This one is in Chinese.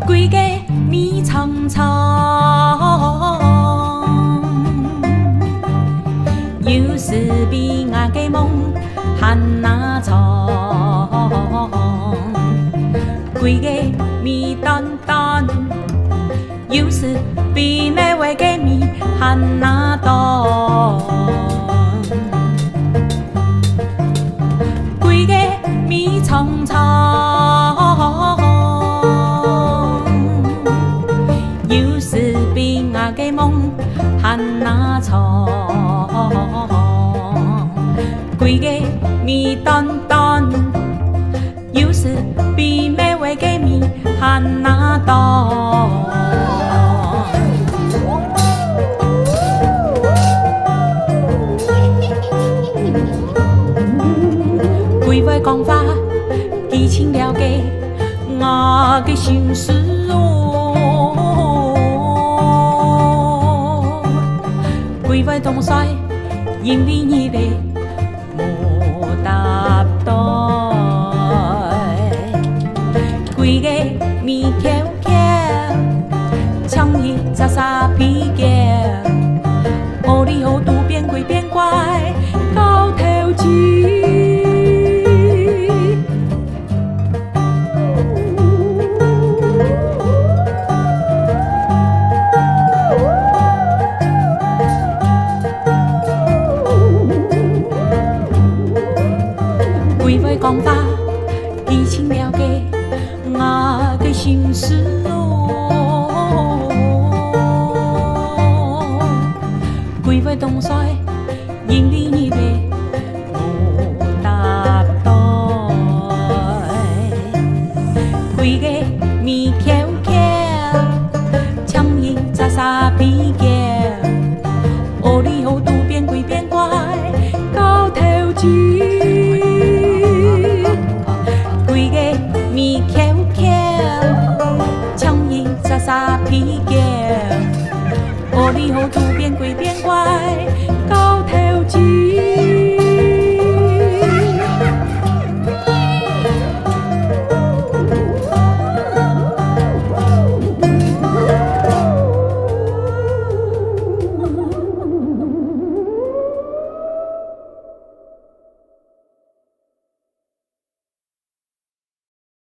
鬼个尾长长，有时比我个梦还哪长。鬼个尾短短，有时比那位个尾还哪短。鬼个尾长长。个梦还哪长？鬼个尾短短，有时比每位个尾还哪短？鬼会讲话，基清了解我的心事哦。鬼会动衰，因为日仔无答对。鬼个尾翘翘，像一隻沙鼻狗，屙痢屙肚變鬼變怪，高頭前。鬼會講話，基清了解我的心事哦。鬼會動衰，因為你